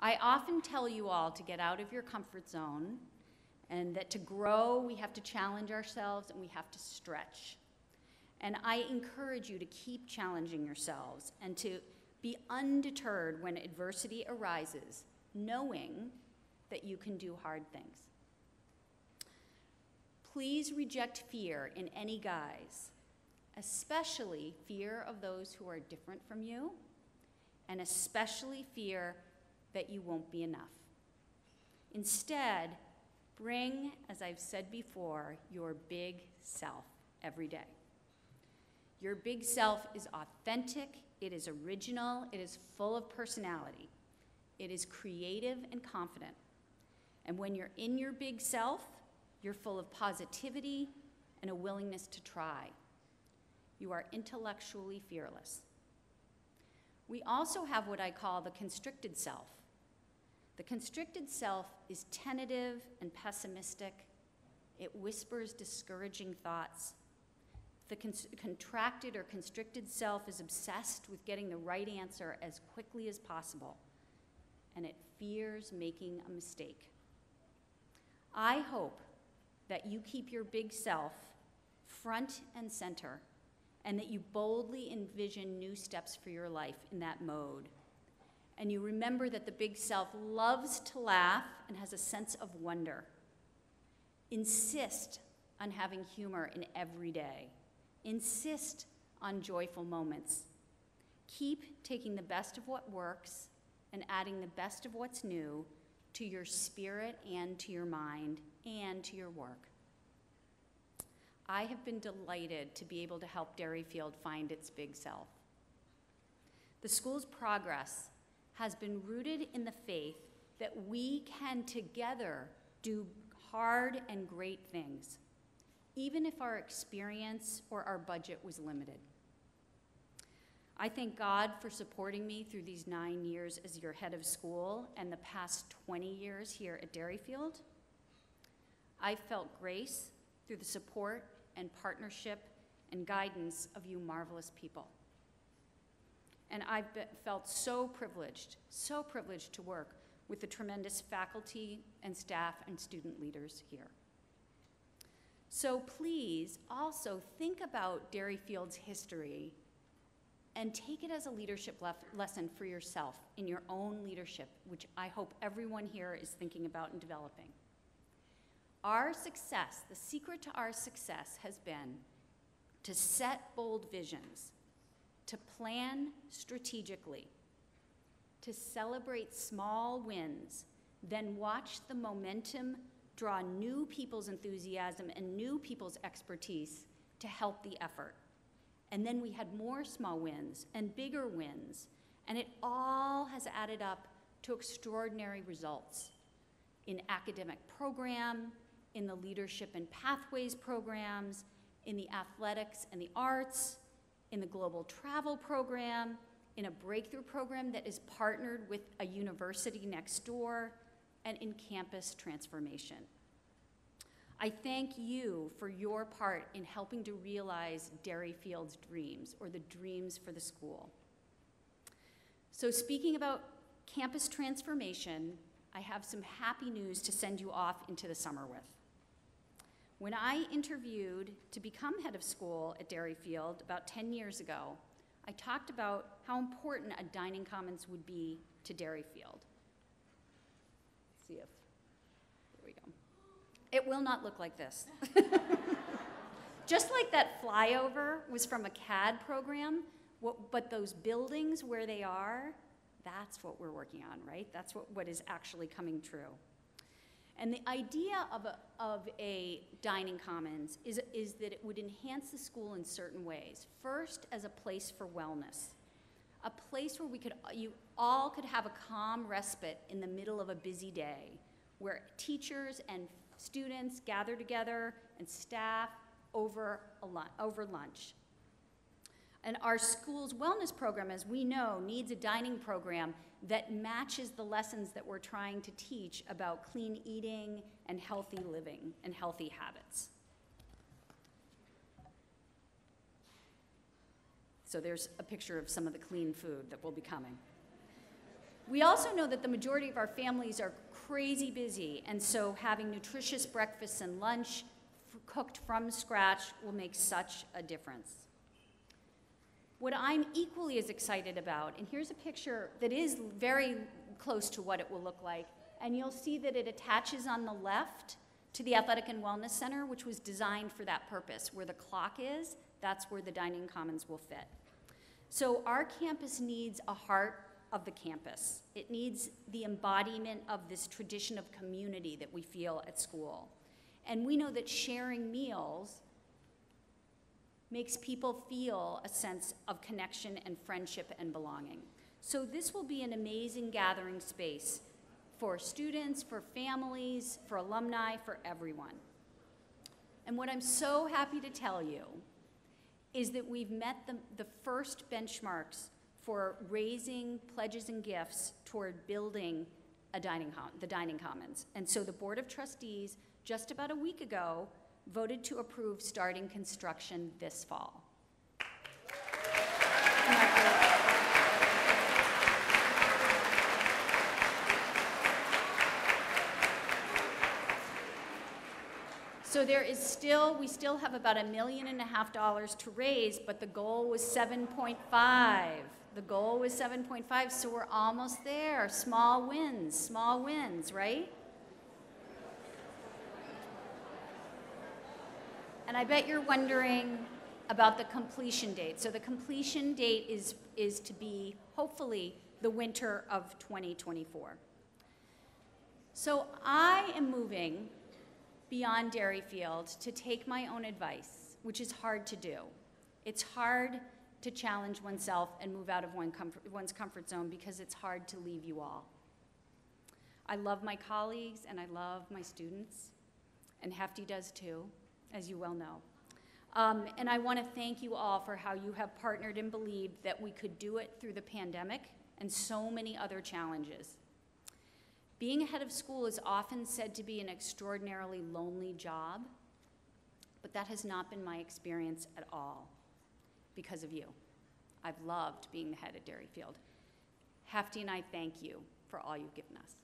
I often tell you all to get out of your comfort zone, and that to grow, we have to challenge ourselves and we have to stretch. And I encourage you to keep challenging yourselves and to be undeterred when adversity arises, knowing that you can do hard things. Please reject fear in any guise, especially fear of those who are different from you, and especially fear that you won't be enough. Instead, bring, as I've said before, your big self every day. Your big self is authentic, it is original, it is full of personality. It is creative and confident. And when you're in your big self, you're full of positivity and a willingness to try. You are intellectually fearless. We also have what I call the constricted self. The constricted self is tentative and pessimistic. It whispers discouraging thoughts. The contracted or constricted self is obsessed with getting the right answer as quickly as possible, and it fears making a mistake. I hope that you keep your big self front and center, and that you boldly envision new steps for your life in that mode. And you remember that the big self loves to laugh and has a sense of wonder. Insist on having humor in every day. Insist on joyful moments. Keep taking the best of what works and adding the best of what's new to your spirit and to your mind and to your work. I have been delighted to be able to help Derryfield find its big self. The school's progress has been rooted in the faith that we can together do hard and great things, even if our experience or our budget was limited. I thank God for supporting me through these 9 years as your head of school and the past 20 years here at Derryfield. I felt grace through the support and partnership and guidance of you marvelous people. And I've felt so privileged to work with the tremendous faculty and staff and student leaders here. So please also think about Derryfield's history and take it as a leadership lesson for yourself in your own leadership, which I hope everyone here is thinking about and developing. Our success, the secret to our success has been to set bold visions, to plan strategically, to celebrate small wins, then watch the momentum draw new people's enthusiasm and new people's expertise to help the effort. And then we had more small wins and bigger wins, and it all has added up to extraordinary results in academic program, in the leadership and pathways programs, in the athletics and the arts, in the global travel program, in a breakthrough program that is partnered with a university next door, and in campus transformation. I thank you for your part in helping to realize Derryfield's dreams, or the dreams for the school. So speaking about campus transformation, I have some happy news to send you off into the summer with. When I interviewed to become head of school at Derryfield about 10 years ago, I talked about how important a dining commons would be to Derryfield. Let's see if, there we go. It will not look like this. Just like that flyover was from a CAD program, but those buildings where they are, that's what we're working on, right? That's what is actually coming true. And the idea of a dining commons is that it would enhance the school in certain ways. First, as a place for wellness, a place where you all could have a calm respite in the middle of a busy day, where teachers and students gather together and staff over lunch. And our school's wellness program, as we know, needs a dining program that matches the lessons that we're trying to teach about clean eating and healthy living and healthy habits. So there's a picture of some of the clean food that will be coming. We also know that the majority of our families are crazy busy, and so having nutritious breakfasts and lunch cooked from scratch will make such a difference. What I'm equally as excited about, and here's a picture that is very close to what it will look like, and you'll see that it attaches on the left to the Athletic and Wellness Center, which was designed for that purpose. Where the clock is, that's where the dining commons will fit. So our campus needs a heart of the campus. It needs the embodiment of this tradition of community that we feel at school. And we know that sharing meals makes people feel a sense of connection and friendship and belonging. So this will be an amazing gathering space for students, for families, for alumni, for everyone. And what I'm so happy to tell you is that we've met the first benchmarks for raising pledges and gifts toward building the dining commons. And so the Board of Trustees, just about a week ago, voted to approve starting construction this fall. So we still have about $1.5 million to raise, but the goal was 7.5. The goal was 7.5, so we're almost there. Small wins, right? And I bet you're wondering about the completion date. So the completion date is to be, hopefully, the winter of 2024. So I am moving beyond Derryfield to take my own advice, which is hard to do. It's hard to challenge oneself and move out of one's comfort zone because it's hard to leave you all. I love my colleagues and I love my students, and Hefty does too, as you well know. And I want to thank you all for how you have partnered and believed that we could do it through the pandemic and so many other challenges. Being a head of school is often said to be an extraordinarily lonely job, but that has not been my experience at all because of you. I've loved being the head at Derryfield. Hefty and I thank you for all you've given us.